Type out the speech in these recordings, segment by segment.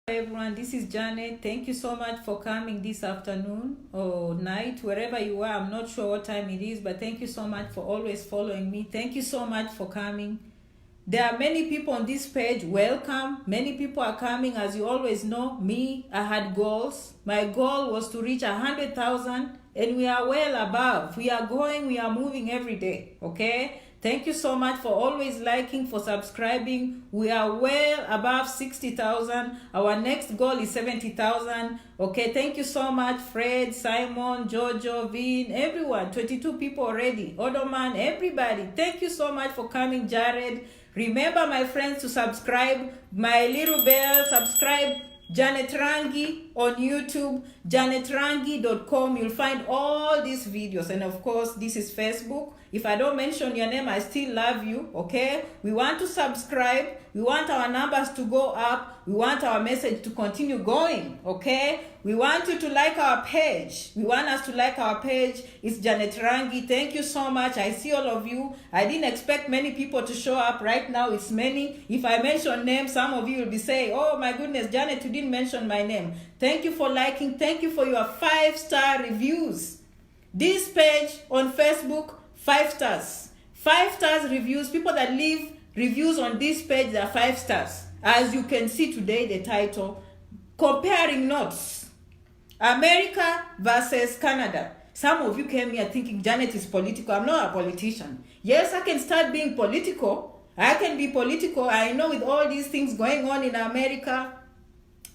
Everyone, this is Janet. Thank you so much for coming this afternoon or night, wherever you are. I'm not sure what time it is, but thank you so much for always following me. Thank you so much for coming. There are many people on this page. Welcome. Many people are coming. As you always know, me, I had goals. My goal was to reach 100,000, and we are well above. We are moving every day. Okay? Thank you so much for always liking, for subscribing. We are well above 60,000. Our next goal is 70,000. Okay, thank you so much, Fred, Simon, Jojo, Vin, everyone. 22 people already. Odoman, everybody. Thank you so much for coming, Jared. Remember, my friends, to subscribe. My little bell, subscribe. Janet Rangi on YouTube, janetrangi.com. You'll find all these videos. And of course, this is Facebook. If I don't mention your name, I still love you, okay? We want to subscribe. We want our numbers to go up. We want our message to continue going, okay? We want you to like our page. We want us to like our page. It's Janet Rangi. Thank you so much. I see all of you. I didn't expect many people to show up. Right now, it's many. If I mention names, some of you will be saying, oh my goodness, Janet, you didn't mention my name. Thank you for liking. Thank you for your 5-star reviews. This page on Facebook, 5 stars. 5 stars reviews. People that leave reviews on this page, they are 5 stars. As you can see today, the title, Comparing Notes. America versus Canada. Some of you came here thinking Janet is political. I'm not a politician. Yes, I can start being political. I can be political. I know with all these things going on in America,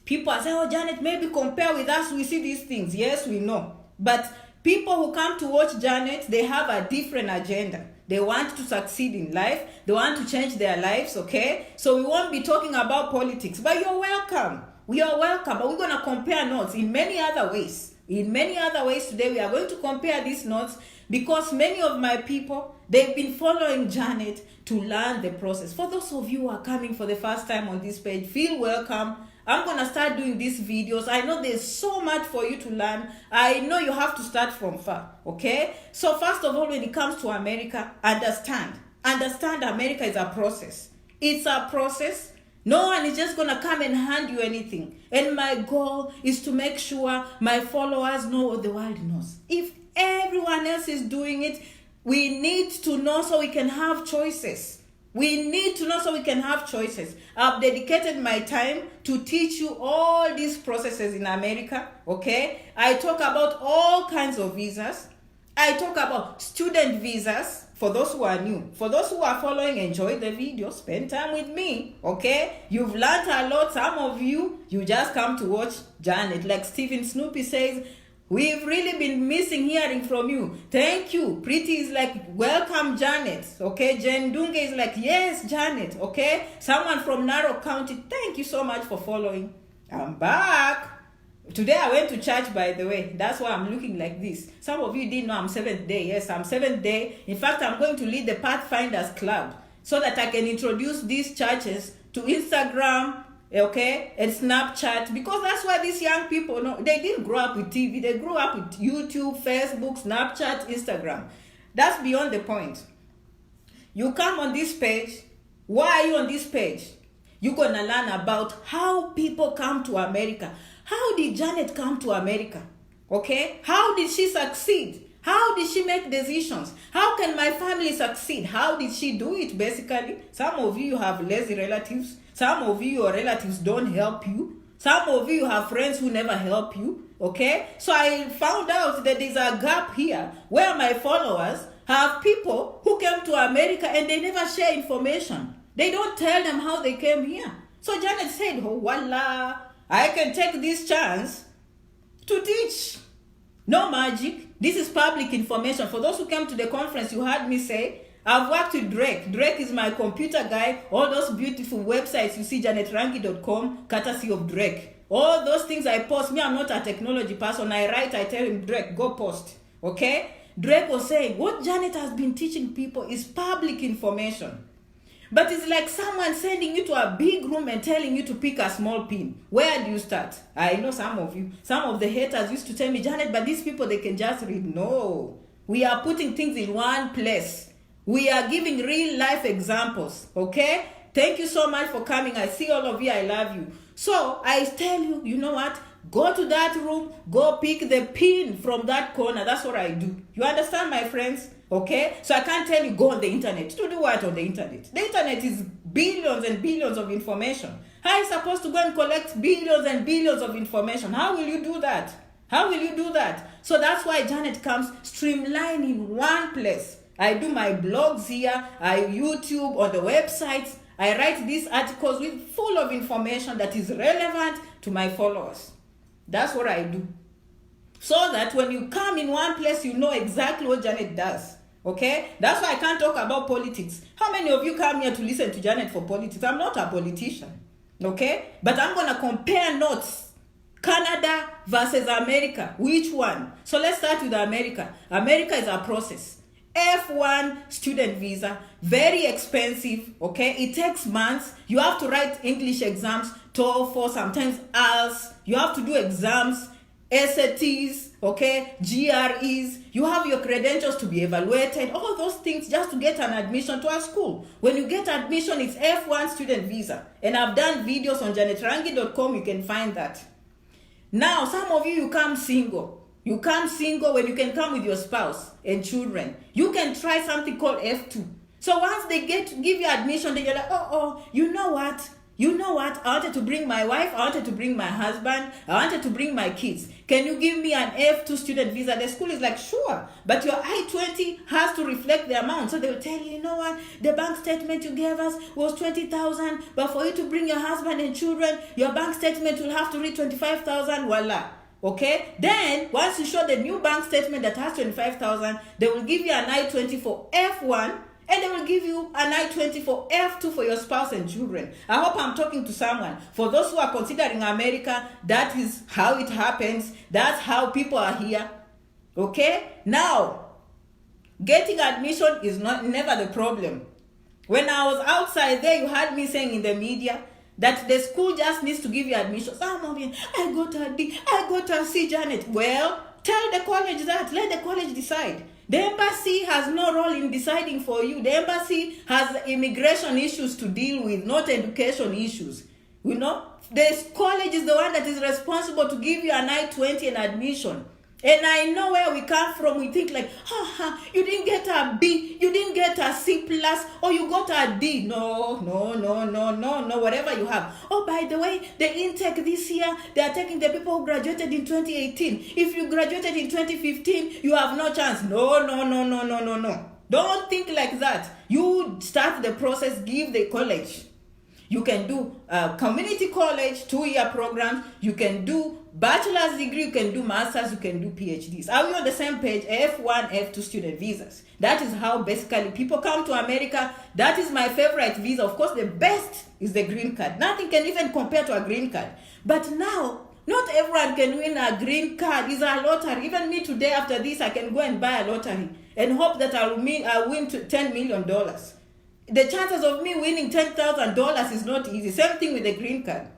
people are saying, oh, Janet, maybe compare with us. We see these things. Yes, we know. But people who come to watch Janet, they have a different agenda. They want to succeed in life. They want to change their lives, okay? So we won't be talking about politics, but you're welcome. We are welcome, but we're going to compare notes in many other ways. In many other ways today, we are going to compare these notes because many of my people, they've been following Janet to learn the process. For those of you who are coming for the first time on this page, feel welcome. I'm going to start doing these videos. I know there's so much for you to learn. I know you have to start from far, okay? So first of all, when it comes to America, understand America is a process. It's a process. No one is just going to come and hand you anything. And my goal is to make sure my followers know what the world knows. If everyone else is doing it, we need to know so we can have choices. We need to know so we can have choices. I've dedicated my time to teach you all these processes in America, okay? I talk about all kinds of visas. I talk about student visas for those who are new. For those who are following, enjoy the video. Spend time with me, okay? You've learned a lot. Some of you just come to watch Janet. Like Stephen Snoopy says, we've really been missing hearing from you. Thank you. Pretty is like, welcome, Janet. Okay. Jen Dunge is like, yes, Janet. Okay. Someone from Narok County, thank you so much for following. I'm back. Today I went to church, by the way. That's why I'm looking like this. Some of you didn't know I'm 7th day. Yes, I'm 7th day. In fact, I'm going to lead the Pathfinders Club so that I can introduce these churches to Instagram, okay, and Snapchat, because that's why these young people know. They didn't grow up with TV. They grew up with YouTube, Facebook, Snapchat, Instagram. That's beyond the point. You come on this page. Why are you on this page? You're going to learn about how people come to America. How did Janet come to America? Okay? How did she succeed? How did she make decisions? How can my family succeed? How did she do it, basically? Some of you have lazy relatives. Some of you, your relatives don't help you. Some of you have friends who never help you, okay? So I found out that there's a gap here where my followers have people who came to America and they never share information. They don't tell them how they came here. So Janet said, oh, voila, I can take this chance to teach. No magic. This is public information. For those who came to the conference, you heard me say, I've worked with Drake. Drake is my computer guy. All those beautiful websites you see, janetrangi.com, courtesy of Drake. All those things I post, me, I'm not a technology person. I write, I tell him, Drake, go post. Okay? Drake was saying, what Janet has been teaching people is public information. But it's like someone sending you to a big room and telling you to pick a small pin. Where do you start? I know some of you, some of the haters used to tell me, Janet, but these people, they can just read. No. We are putting things in one place. We are giving real life examples, okay? Thank you so much for coming. I see all of you. I love you. So I tell you, you know what? Go to that room, go pick the pin from that corner. That's what I do. You understand, my friends? Okay? So I can't tell you go on the internet. To do what on the internet? The internet is billions and billions of information. How are you supposed to go and collect billions and billions of information? How will you do that? How will you do that? So that's why Janet comes streamlined in one place. I do my blogs here, I YouTube, on the websites. I write these articles with full of information that is relevant to my followers. That's what I do. So that when you come in one place, you know exactly what Janet does. Okay? That's why I can't talk about politics. How many of you come here to listen to Janet for politics? I'm not a politician. Okay? But I'm going to compare notes. Canada versus America. Which one? So let's start with America. America is a process. F1 student visa, very expensive, okay? It takes months. You have to write English exams, TOEFL, sometimes IELTS. You have to do exams, SATs, okay? GREs. You have your credentials to be evaluated. All those things just to get an admission to a school. When you get admission, it's F1 student visa. And I've done videos on janetrangi.com. You can find that. Now, some of you come single. You come single when you can come with your spouse and children. You can try something called F2. So once they give you admission, then you're like, you know what? I wanted to bring my wife, I wanted to bring my husband, I wanted to bring my kids. Can you give me an F2 student visa? The school is like, sure, but your I-20 has to reflect the amount. So they will tell you, you know what, the bank statement you gave us was 20,000, but for you to bring your husband and children, your bank statement will have to read 25,000, voila. Okay, then once you show the new bank statement that has 25,000, they will give you an I-20 for F1, and they will give you an I-20 for F2 for your spouse and children. I hope I'm talking to someone. For those who are considering America, that is how it happens. That's how people are here. Okay? Now, getting admission is never the problem. When I was outside there, you heard me saying in the media that the school just needs to give you admission. Some of you, I got a D, I got a C, Janet. Well, tell the college that. Let the college decide. The embassy has no role in deciding for you. The embassy has immigration issues to deal with, not education issues. You know, the college is the one that is responsible to give you an I-20 and admission. And I know where we come from. We think like, you didn't get a B, you didn't get a C plus, or you got a D. No, whatever you have. Oh, by the way, the intake this year, they are taking the people who graduated in 2018. If you graduated in 2015, you have no chance. No. Don't think like that. You start the process, give the college. You can do community college, 2-year programs. You can do bachelor's degree, you can do master's, you can do PhDs. Are we on the same page? F1, F2 student visas. That is how basically people come to America. That is my favorite visa. Of course, the best is the green card. Nothing can even compare to a green card. But now, not everyone can win a green card. It's a lottery. Even me today, after this, I can go and buy a lottery and hope that I'll win $10 million. The chances of me winning $10,000 is not easy. Same thing with the green card.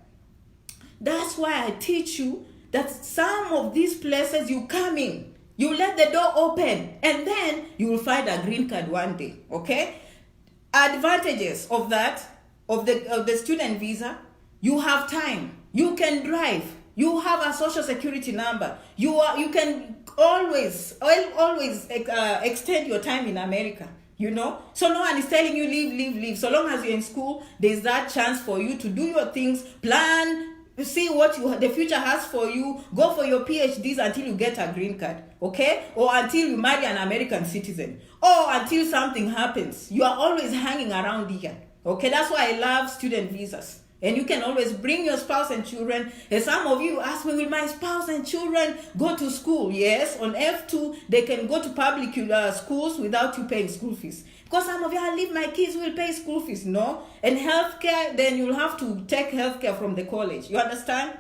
That's why I teach you that some of these places you come in, you let the door open, and then you will find a green card one day. Okay? Advantages of that, of the student visa: you have time, you can drive, you have a social security number, you can always extend your time in America. You know, so no one is telling you leave. So long as you're in school, there's that chance for you to do your things, plan, see what the future has for you, go for your PhDs until you get a green card, okay? Or until you marry an American citizen, or until something happens. You are always hanging around here, okay? That's why I love student visas. And you can always bring your spouse and children. And some of you ask me, will my spouse and children go to school? Yes, on F2, they can go to public schools without you paying school fees. Because some of you, I leave my kids, will pay school fees. No. And healthcare, then you'll have to take healthcare from the college. You understand?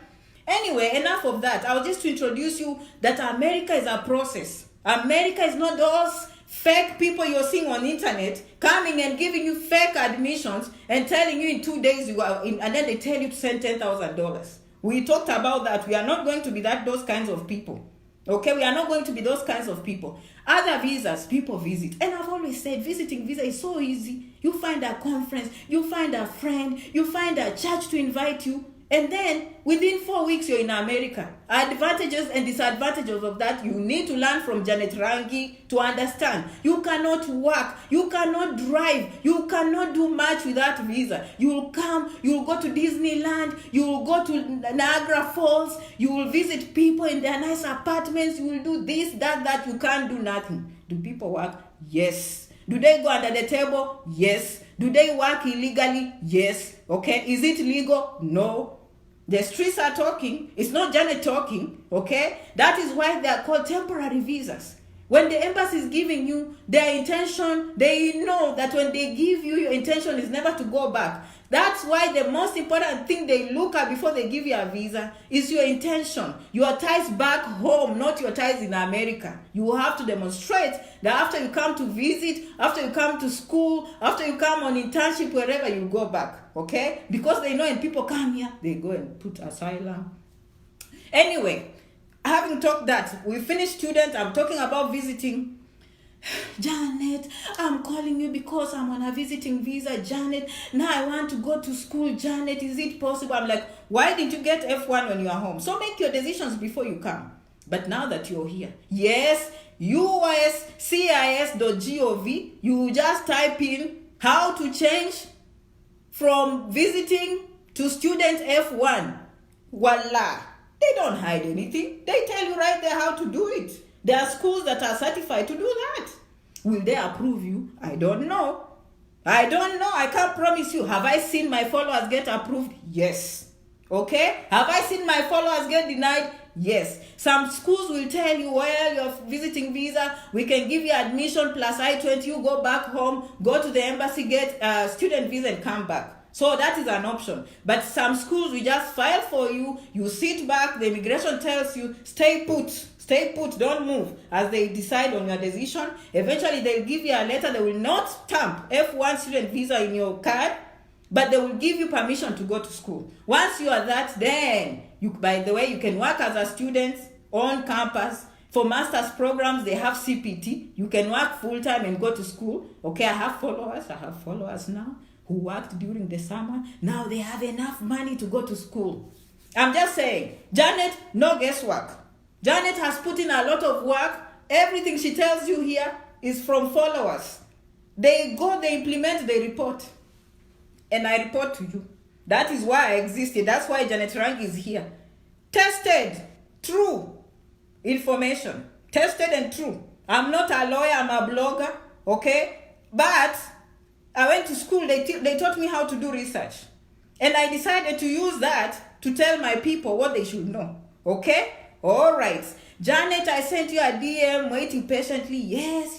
Anyway, enough of that. I was just to introduce you that America is a process. America is not those fake people you're seeing on internet coming and giving you fake admissions and telling you in 2 days you are in, and then they tell you to send $10,000. We talked about that. We are not going to be those kinds of people. Okay, we are not going to be those kinds of people. Other visas, people visit. And I've always said, visiting visa is so easy. You find a conference, you find a friend, you find a church to invite you, And then within 4 weeks, you're in America. Advantages and disadvantages of that, you need to learn from Janet Rangi to understand. You cannot work, you cannot drive, you cannot do much without visa. You will come, you will go to Disneyland, you will go to Niagara Falls, you will visit people in their nice apartments, you will do this, that, you can't do nothing. Do people work? Yes. Do they go under the table? Yes. Do they work illegally? Yes. Okay. Is it legal? No. The streets are talking. It's not Janet talking. Okay. That is why they are called temporary visas. When the embassy is giving you their intention, they know that when they give you, your intention is never to go back. That's why the most important thing they look at before they give you a visa is your intention. Your ties back home, not your ties in America. You have to demonstrate that after you come to visit, after you come to school, after you come on internship, wherever you go back. Okay? Because they know when people come here, they go and put asylum. Anyway, having talked that, we finished students. I'm talking about visiting. Janet, I'm calling you because I'm on a visiting visa. Janet, now I want to go to school. Janet, is it possible? I'm like, why didn't you get F1 when you are home? So make your decisions before you come. But now that you're here, yes, uscis.gov, you just type in how to change from visiting to student F1. Voila. They don't hide anything. They tell you right there how to do it. There are schools that are certified to do that. Will they approve you? I don't know. I can't promise you. Have I seen my followers get approved? Yes. Okay? Have I seen my followers get denied? Yes. Some schools will tell you, well, you're visiting visa, we can give you admission plus I-20, you go back home, go to the embassy, get a student visa and come back. So that is an option. But some schools will just file for you, you sit back, the immigration tells you, stay put, don't move. As they decide on your decision, eventually they'll give you a letter. They will not stamp F1 student visa in your card, but they will give you permission to go to school. Once you are that, then, by the way, you can work as a student on campus. For master's programs, they have CPT. You can work full-time and go to school. Okay, I have followers now who worked during the summer. Now they have enough money to go to school. I'm just saying, Janet, no guesswork. Janet has put in a lot of work. Everything she tells you here is from followers. They go, they implement, they report. And I report to you. That is why I existed. That's why Janet Rangi is here. Tested, true information. Tested and true. I'm not a lawyer, I'm a blogger. Okay? But I went to school, they taught me how to do research. And I decided to use that to tell my people what they should know. Okay? All right. Janet, I sent you a DM waiting patiently. Yes.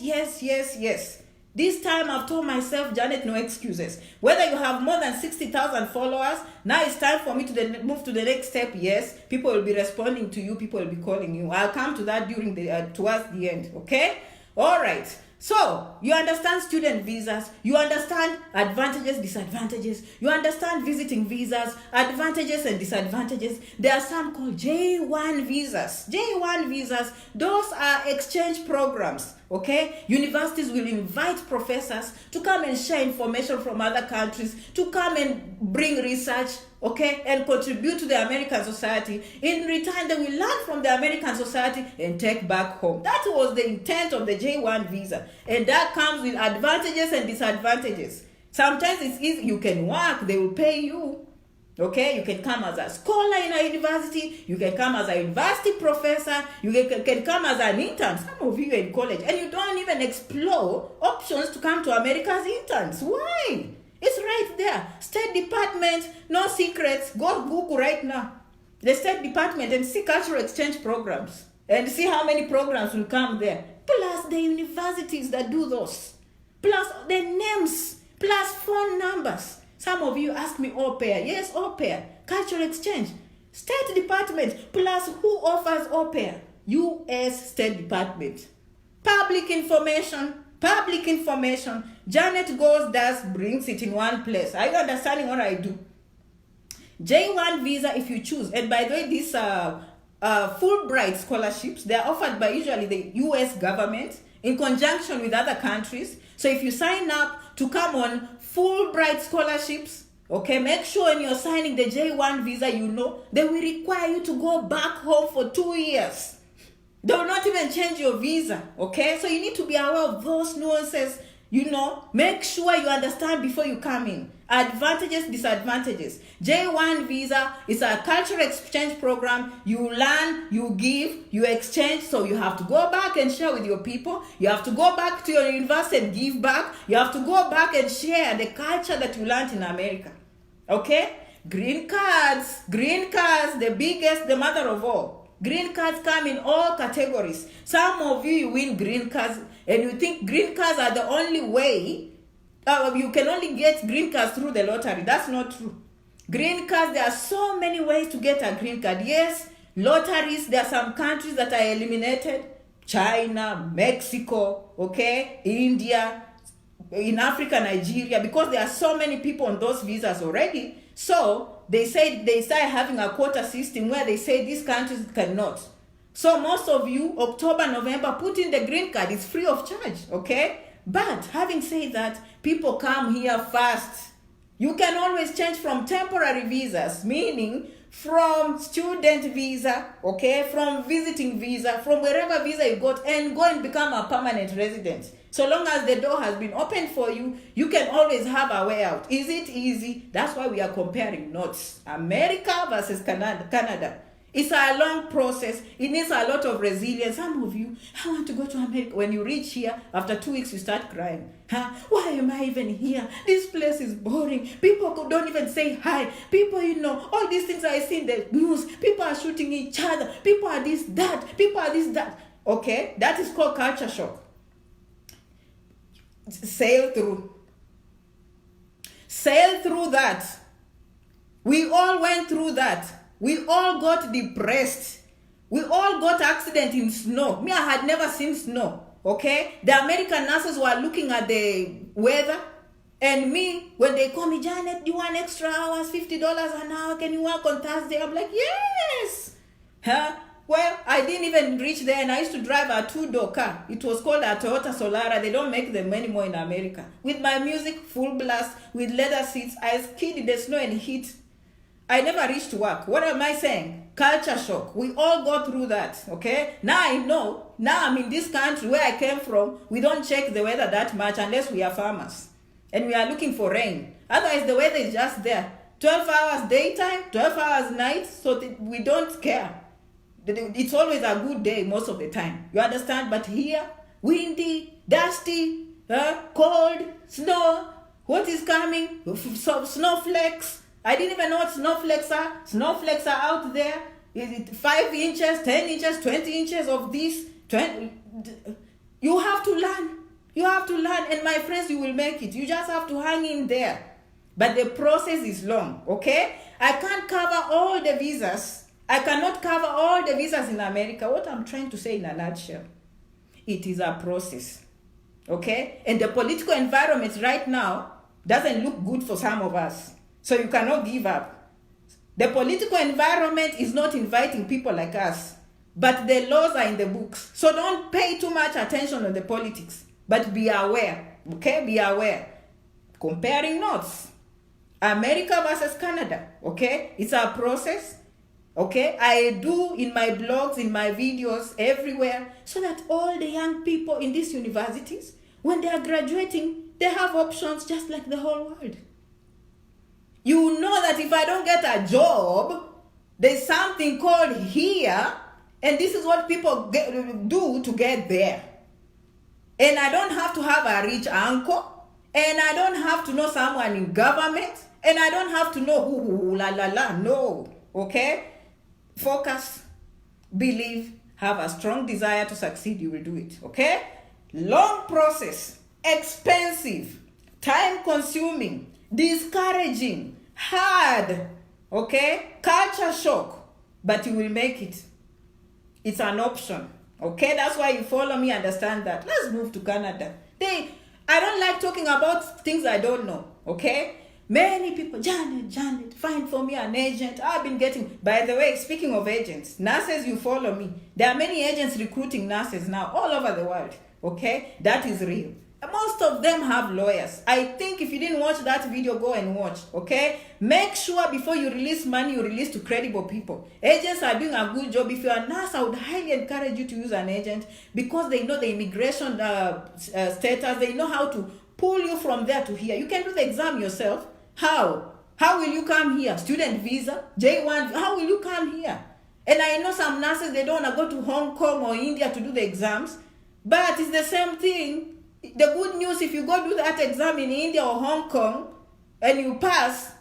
This time I've told myself, Janet, no excuses. Whether you have more than 60,000 followers, now it's time for me to move to the next step. Yes, people will be responding to you. People will be calling you. I'll come to that during towards the end. Okay? All right. So, you understand student visas, you understand advantages, disadvantages, you understand visiting visas, advantages and disadvantages. There are some called J1 visas. J1 visas, those are exchange programs, okay? Universities will invite professors to come and share information from other countries, to come and bring research, okay, and contribute to the American society. In return, they will learn from the American society and take back home. That was the intent of the J1 visa. And that comes with advantages and disadvantages. Sometimes it's easy. You can work. They will pay you. Okay? You can come as a scholar in a university. You can come as a university professor. You can come as an intern. Some of you are in college. And you don't even explore options to come to America as interns. Why? It's right there. State Department, no secrets. Go Google right now. The State Department and see cultural exchange programs. And see how many programs will come there. Plus the universities that do those. Plus the names. Plus phone numbers. Some of you ask me au pair. Yes, au pair. Cultural exchange. State Department. Plus who offers au pair? U.S. State Department. Public information. Janet goes, brings it in one place. Are you understanding what I do? J1 visa, if you choose. And by the way, these Fulbright scholarships, they are offered by usually the U.S. government in conjunction with other countries. So if you sign up to come on Fulbright scholarships, Okay, make sure when you're signing the J1 visa, you know they will require you to go back home for 2 years. They will not even change your visa. Okay, so you need to be aware of those nuances. You know, make sure you understand before you come in. Advantages, disadvantages. J1 visa is a cultural exchange program. You learn, you give, you exchange. So you have to go back and share with your people. You have to go back to your university and give back. You have to go back and share the culture that you learned in America. Okay? Green cards, the biggest, the mother of all. Green cards come in all categories. Some of you win green cards and you think green cards are the only way. You can only get green cards through the lottery. That's not true. Green cards, there are so many ways to get a green card. Yes, lotteries, there are some countries that are eliminated. China, Mexico, okay, India, in Africa, Nigeria, because there are so many people on those visas already. So they start having a quota system where they say these countries cannot. So most of you, October, November, put in the green card. It's free of charge, okay? But having said that, people come here fast. You can always change from temporary visas, meaning from student visa, okay, from visiting visa, from wherever visa you got, and go and become a permanent resident. So long as the door has been opened for you, you can always have a way out. Is it easy? That's why we are comparing notes. America versus Canada. It's a long process. It needs a lot of resilience. Some of you, I want to go to America. When you reach here, after 2 weeks, you start crying. Why am I even here? This place is boring. People don't even say hi. People, all these things I see in the news. People are shooting each other. People are this, that. People are this, that. Okay, that is called culture shock. Sail through that. We all went through that. We all got depressed. We all got accident in snow. Me, I had never seen snow. Okay? The American nurses were looking at the weather. And me, when they call me, Janet, do you want extra hours, $50 an hour? Can you work on Thursday? I'm like, yes. Well, I didn't even reach there, and I used to drive a 2-door car. It was called a Toyota Solara. They don't make them anymore in America. With my music full blast, with leather seats, I skidded in the snow and heat. I never reached work. What am I saying? Culture shock. We all go through that, okay? Now I know. Now I'm in this country where I came from. We don't check the weather that much unless we are farmers. And we are looking for rain. Otherwise, the weather is just there. 12 hours daytime, 12 hours night, so we don't care. It's always a good day most of the time. You understand? But here, windy, dusty, cold, snow. What is coming? Snowflakes. I didn't even know what snowflakes are. Snowflakes are out there. Is it 5 inches, 10 inches, 20 inches of this? 20? You have to learn. You have to learn. And my friends, you will make it. You just have to hang in there. But the process is long, okay? I can't cover all the visas. I cannot cover all the visas in America. What I'm trying to say in a nutshell, it is a process, okay? And the political environment right now doesn't look good for some of us. So you cannot give up. The political environment is not inviting people like us, but the laws are in the books. So don't pay too much attention on the politics, but be aware, okay? Be aware. Comparing notes. America versus Canada, okay? It's a process, okay? I do in my blogs, in my videos, everywhere, so that all the young people in these universities, when they are graduating, they have options just like the whole world. You know that if I don't get a job, there's something called here, and this is what people do to get there. And I don't have to have a rich uncle, and I don't have to know someone in government, and I don't have to know no, okay? Focus, believe, have a strong desire to succeed, you will do it, okay? Long process, expensive, time consuming, discouraging, hard, okay? Culture shock, but you will make it. It's an option, okay? That's why you follow me, understand that. Let's move to Canada. I don't like talking about things I don't know, okay? Many people, Janet, find for me an agent. I've been getting, by the way, speaking of agents, nurses, you follow me. There are many agents recruiting nurses now all over the world, okay? That is real. Most of them have lawyers. I think if you didn't watch that video, go and watch, okay? Make sure before you release money, you release to credible people. Agents are doing a good job. If you're a nurse, I would highly encourage you to use an agent because they know the immigration status. They know how to pull you from there to here. You can do the exam yourself. How? How will you come here? Student visa? J1? How will you come here? And I know some nurses, they don't want to go to Hong Kong or India to do the exams. But it's the same thing. The good news, if you go do that exam in India or Hong Kong and you pass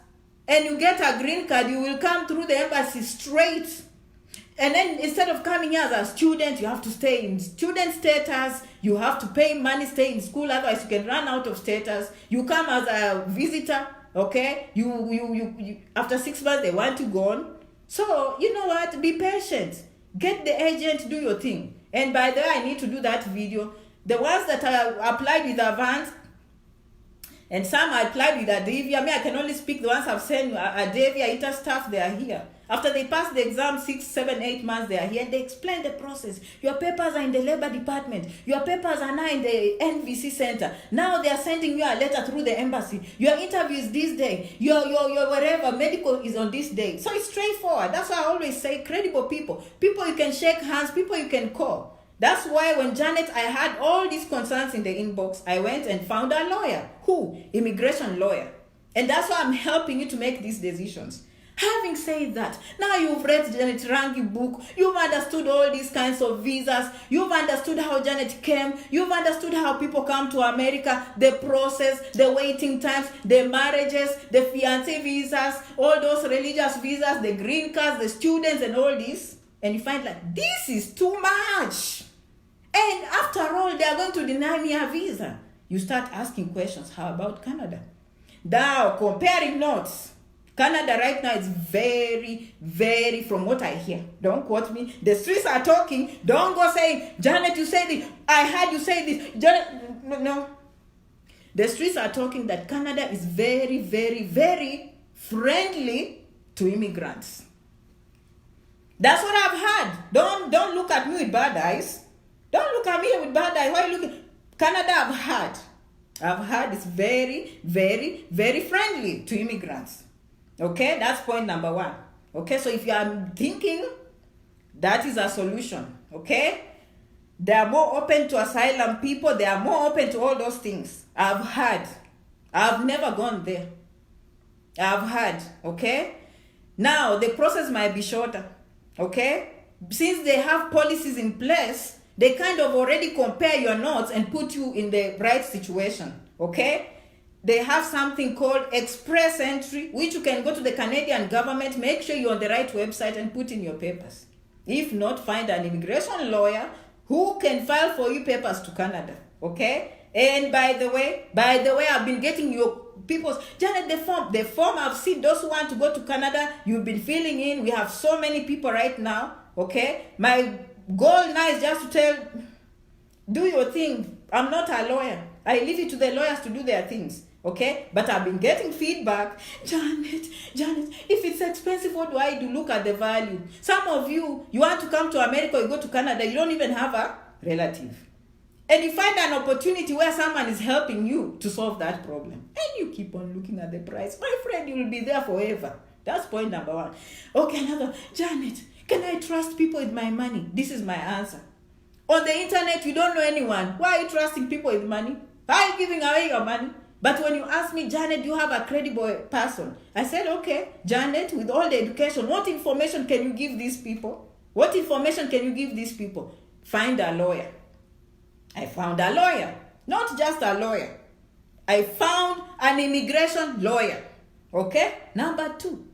and you get a green card, you will come through the embassy straight. And then instead of coming here as a student, you have to stay in student status. You have to pay money, stay in school, otherwise you can run out of status. You come as a visitor, okay? You after 6 months, they want you gone. So, you know what? Be patient. Get the agent, do your thing. And by the way, I need to do that video. The ones that I applied with Avance, and some I applied with Adavia. I can only speak the ones I've sent Adavia, Interstaff, they are here. After they pass the exam, 6, 7, 8 months, they are here. And they explain the process. Your papers are in the labor department. Your papers are now in the NVC center. Now they are sending you a letter through the embassy. Your interview is this day. Your whatever, medical is on this day. So it's straightforward. That's why I always say credible people. People you can shake hands, people you can call. That's why when Janet, I had all these concerns in the inbox, I went and found a lawyer. Who? Immigration lawyer. And that's why I'm helping you to make these decisions. Having said that, now you've read Janet Rangi book, you've understood all these kinds of visas, you've understood how Janet came, you've understood how people come to America, the process, the waiting times, the marriages, the fiancé visas, all those religious visas, the green cards, the students and all this. And you find like, this is too much. And after all, they are going to deny me a visa. You start asking questions. How about Canada? Now, comparing notes. Canada right now is very, very, from what I hear. Don't quote me. The streets are talking. Don't go saying, Janet, you say this. I heard you say this. Janet, no. The streets are talking that Canada is very, very, very friendly to immigrants. That's what I've heard. Don't look at me with bad eyes. Don't look at me with bad eyes. Why are you looking? Canada, I've heard it's very, very, very friendly to immigrants. Okay, that's point number 1. Okay, so if you are thinking that is a solution, okay, they are more open to asylum people. They are more open to all those things. I've heard. I've never gone there. I've heard. Okay, now the process might be shorter. Okay, since they have policies in place, they kind of already compare your notes and put you in the right situation. Okay, they have something called express entry, which you can go to the Canadian government, make sure you're on the right website and put in your papers. If not, find an immigration lawyer who can file for you papers to Canada. Okay, and by the way, I've been getting your people's, Janet, the form I've seen, those who want to go to Canada, you've been filling in. We have so many people right now. Okay, my goal now is just to tell, do your thing. I'm not a lawyer. I leave it to the lawyers to do their things. Okay, but I've been getting feedback. Janet, if it's expensive, what do I do? Look at the value. Some of you want to come to America, you go to Canada, you don't even have a relative. And you find an opportunity where someone is helping you to solve that problem. And you keep on looking at the price. My friend, you will be there forever. That's point number 1. Okay, another. Janet, can I trust people with my money? This is my answer. On the internet, you don't know anyone. Why are you trusting people with money? Why are you giving away your money? But when you ask me, Janet, do you have a credible person? I said, okay, Janet, with all the education, what information can you give these people? What information can you give these people? Find a lawyer. I found a lawyer. Not just a lawyer. I found an immigration lawyer. Okay? Number 2.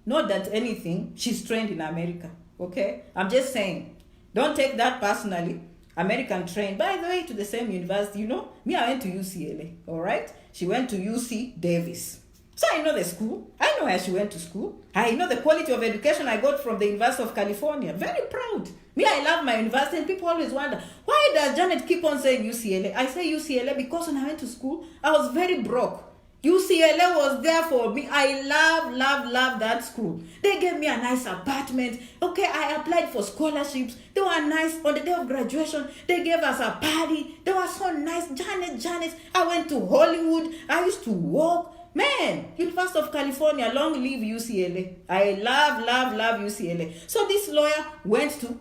Not that anything, she's trained in America. Okay? I'm just saying, don't take that personally. American trained, by the way, to the same university. You know, me, I went to UCLA. All right? She went to UC Davis. So I know the school. I know where she went to school. I know the quality of education I got from the University of California. Very proud. Me, I love my university, and people always wonder, why does Janet keep on saying UCLA? I say UCLA because when I went to school, I was very broke. UCLA was there for me. I love that school. They gave me a nice apartment. Okay, I applied for scholarships. They were nice. On the day of graduation, they gave us a party. They were so nice. Janet. I went to Hollywood. I used to walk. Man, University of California, long live UCLA. I love UCLA. So this lawyer went to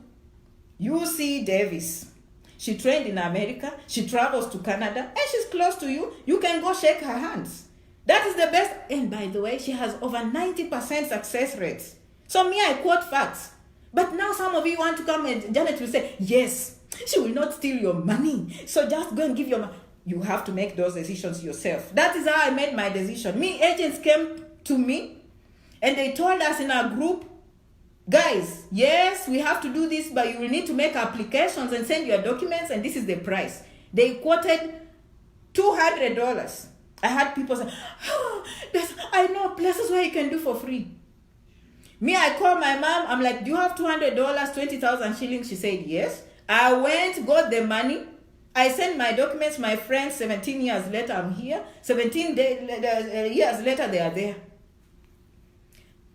UC Davis. She trained in America. She travels to Canada. And she's close to you. You can go shake her hands. That is the best. And by the way, she has over 90% success rates. So me, I quote facts. But now some of you want to come and Janet will say, yes, she will not steal your money. So just go and give your money. You have to make those decisions yourself. That is how I made my decision. Me, agents came to me and they told us in our group, guys, yes, we have to do this, but you will need to make applications and send your documents, and this is the price. They quoted $200. I had people say, oh, I know places where you can do for free. Me, I called my mom. I'm like, do you have $200, 20,000 shillings? She said, yes. I went, got the money. I sent my documents, my friends, 17 years later, I'm here. 17 years later, they are there.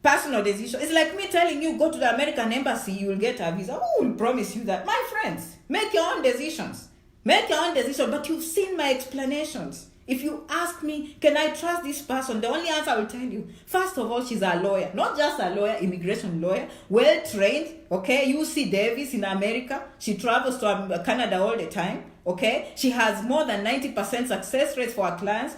Personal decision. It's like me telling you, go to the American embassy, you will get a visa. Who will promise you that? My friends, make your own decisions. Make your own decision, but you've seen my explanations. If you ask me, can I trust this person? The only answer I will tell you, first of all, she's a lawyer. Not just a lawyer, immigration lawyer, well-trained, okay? UC Davis in America. She travels to Canada all the time, okay? She has more than 90% success rates for her clients.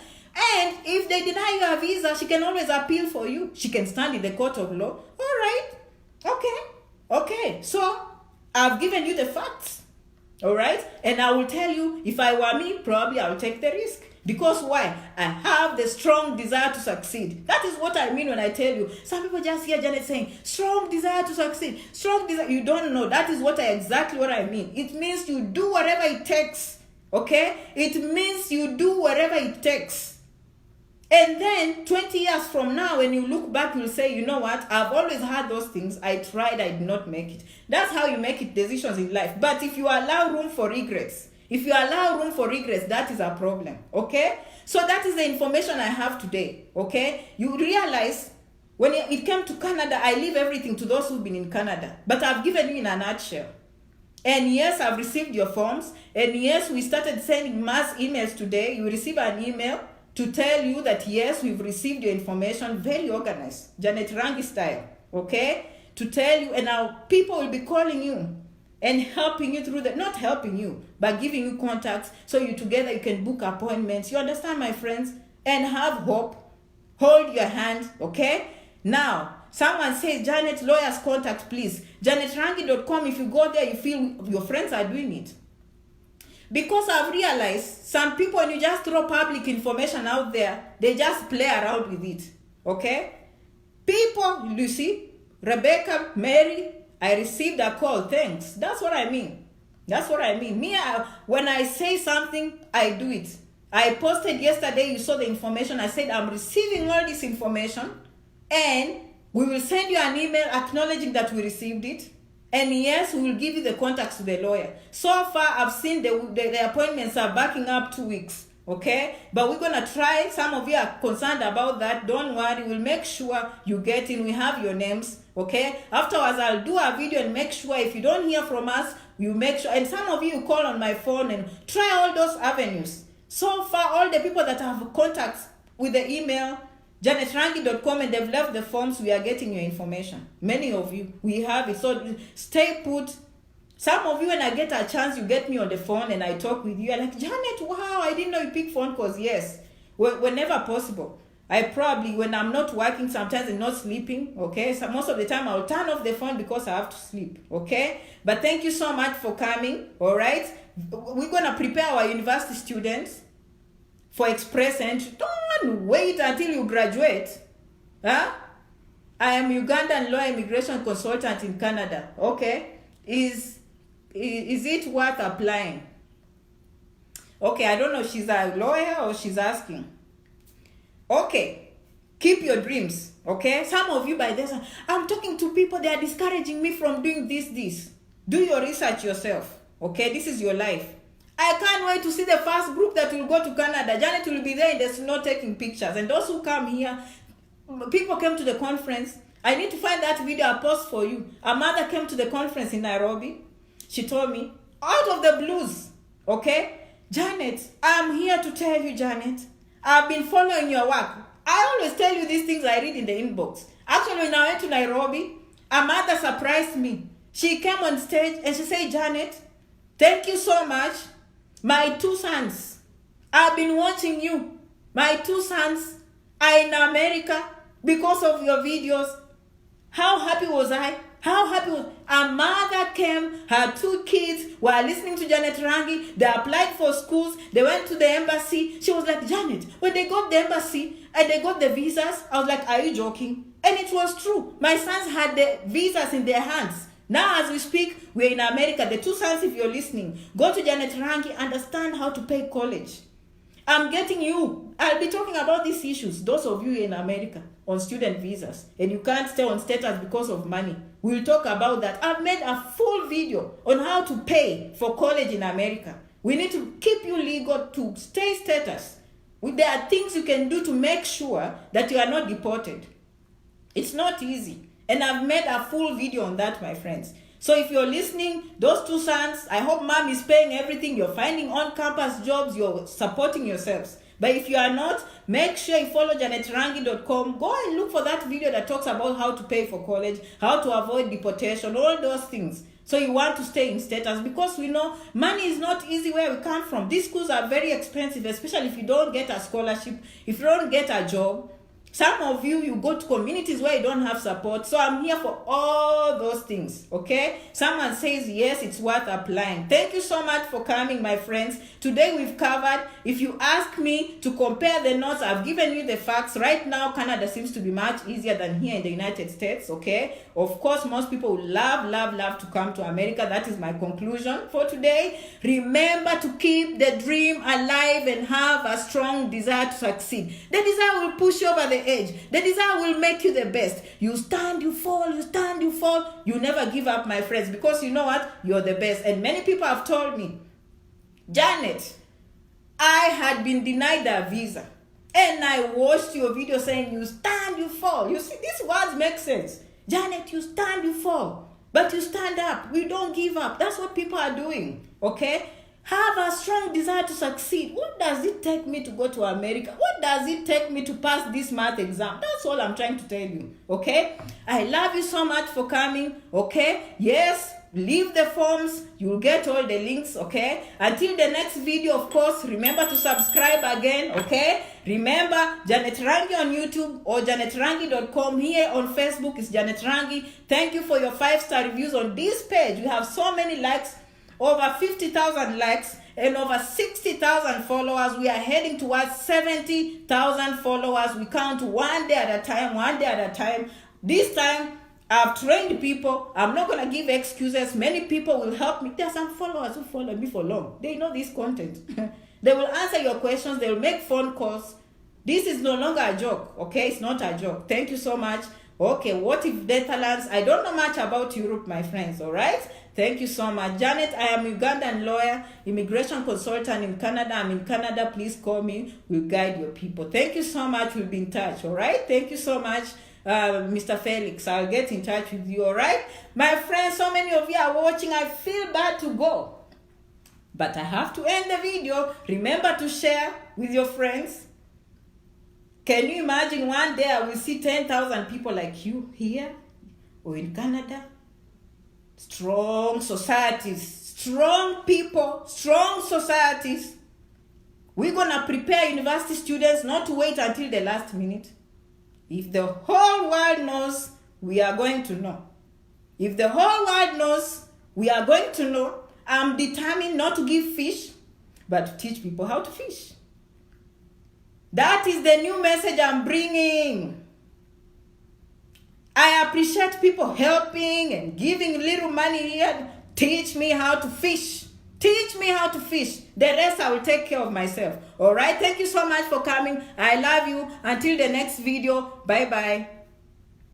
And if they deny you a visa, she can always appeal for you. She can stand in the court of law. All right. Okay. So I've given you the facts. All right. And I will tell you, if I were me, probably I will take the risk. Because why? I have the strong desire to succeed. That is what I mean when I tell you. Some people just hear Janet saying, strong desire to succeed. Strong desire. You don't know. That is exactly what I mean. It means you do whatever it takes. Okay? It means you do whatever it takes. And then 20 years from now, when you look back, you'll say, you know what? I've always had those things. I tried, I did not make it. That's how you make it decisions in life. But if you allow room for regrets, that is a problem. Okay? So that is the information I have today. Okay? You realize when it came to Canada, I leave everything to those who've been in Canada. But I've given you in a nutshell. And yes, I've received your forms. And yes, we started sending mass emails today. You receive an email to tell you that yes, we've received your information, very organized, Janet Rangi style, okay? To tell you, and now people will be calling you and helping you through not helping you, but giving you contacts so you together you can book appointments. You understand, my friends? And have hope. Hold your hand, okay? Now, someone says, Janet, lawyers contact, please. JanetRangi.com, if you go there, you feel your friends are doing it. Because I've realized some people, when you just throw public information out there, they just play around with it. Okay? People, Lucy, Rebecca, Mary, I received a call. Thanks. That's what I mean. Me, when I say something, I do it. I posted yesterday, you saw the information. I said, I'm receiving all this information, and we will send you an email acknowledging that we received it. And yes, we will give you the contacts to the lawyer. So far, I've seen the appointments are backing up 2 weeks. Okay? But we're going to try. Some of you are concerned about that. Don't worry. We'll make sure you get in. We have your names. Okay? Afterwards, I'll do a video and make sure if you don't hear from us, you make sure. And some of you call on my phone and try all those avenues. So far, all the people that have contacts with the email, JanetRangi.com, and they've left the forms, we are getting your information. Many of you, we have it. So stay put. Some of you, when I get a chance, you get me on the phone and I talk with you. I'm like, Janet, wow, I didn't know you pick phone calls. Yes, whenever possible. I probably, when I'm not working sometimes and not sleeping, okay? So most of the time, I'll turn off the phone because I have to sleep, okay? But thank you so much for coming, all right? We're going to prepare our university students for express entry. Don't wait until you graduate. Huh? I am Ugandan law immigration consultant in Canada. Okay. Is it worth applying? Okay, I don't know if she's a lawyer or she's asking. Okay. Keep your dreams. Okay. Some of you by this, I'm talking to people, they are discouraging me from doing this. Do your research yourself. Okay. This is your life. I can't wait to see the first group that will go to Canada. Janet will be there in the snow taking pictures. And those who come here, people came to the conference. I need to find that video I post for you. A mother came to the conference in Nairobi. She told me, out of the blues, okay? Janet, I'm here to tell you, Janet, I've been following your work. I always tell you these things I read in the inbox. Actually, when I went to Nairobi, a mother surprised me. She came on stage and she said, Janet, thank you so much. My 2 sons, I've been watching you. My 2 sons are in America because of your videos. How happy was I? How happy was a mother came, her 2 kids were listening to Janet Rangi. They applied for schools. They went to the embassy. She was like, Janet, when they got the embassy and they got the visas, I was like, are you joking? And it was true. My sons had the visas in their hands. Now as we speak, we're in America. The 2 sons, if you're listening, go to Janet Rangi, understand how to pay college. I'm getting you. I'll be talking about these issues, those of you in America, on student visas, and you can't stay on status because of money. We'll talk about that. I've made a full video on how to pay for college in America. We need to keep you legal to stay status. There are things you can do to make sure that you are not deported. It's not easy. And I've made a full video on that, my friends. So if you're listening, those 2 sons, I hope mom is paying everything. You're finding on-campus jobs. You're supporting yourselves. But if you are not, make sure you follow janetrangi.com. Go and look for that video that talks about how to pay for college, how to avoid deportation, all those things. So you want to stay in status, because we know money is not easy where we come from. These schools are very expensive, especially if you don't get a scholarship, if you don't get a job. Some of you, you go to communities where you don't have support. So I'm here for all those things, okay? Someone says, yes, it's worth applying. Thank you so much for coming, my friends. Today we've covered, if you ask me to compare the notes, I've given you the facts. Right now, Canada seems to be much easier than here in the United States, okay? Of course, most people would love to come to America. That is my conclusion for today. Remember to keep the dream alive and have a strong desire to succeed. The desire will push you over the edge. The desire will make you the best. You stand, you fall, you stand, you fall. You never give up, my friends, because you know what? You're the best. And many people have told me, Janet, I had been denied a visa. And I watched your video saying, you stand, you fall. You see, these words make sense. Janet, you stand, you fall. But you stand up. We don't give up. That's what people are doing. Okay? Have a strong desire to succeed. What does it take me to go to America? What does it take me to pass this math exam? That's all I'm trying to tell you. Okay? I love you so much for coming. Okay? Yes. Leave the forms. You'll get all the links. Okay? Until the next video, of course, remember to subscribe again. Okay? Remember, Janet Rangi on YouTube or janetrangi.com. Here on Facebook is Janet Rangi. Thank you for your 5-star reviews on this page. We have so many likes. Over 50,000 likes and over 60,000 followers. We are heading towards 70,000 followers. We count one day at a time, This time, I've trained people. I'm not going to give excuses. Many people will help me. There are some followers who follow me for long. They know this content. They will answer your questions. They will make phone calls. This is no longer a joke, okay? It's not a joke. Thank you so much. Okay, what if Netherlands? I don't know much about Europe, my friends, all right? Thank you so much. Janet, I am Ugandan lawyer, immigration consultant in Canada. I'm in Canada. Please call me. We'll guide your people. Thank you so much. We'll be in touch, all right? Thank you so much, Mr. Felix. I'll get in touch with you, all right? My friends, so many of you are watching. I feel bad to go, but I have to end the video. Remember to share with your friends. Can you imagine one day I will see 10,000 people like you here or in Canada? Strong societies, strong people, strong societies. We're going to prepare university students not to wait until the last minute. If the whole world knows, we are going to know. If the whole world knows, we are going to know. I'm determined not to give fish, but to teach people how to fish. That is the new message I'm bringing. I appreciate people helping and giving little money here. Teach me how to fish. Teach me how to fish. The rest I will take care of myself. All right? Thank you so much for coming. I love you. Until the next video. Bye-bye.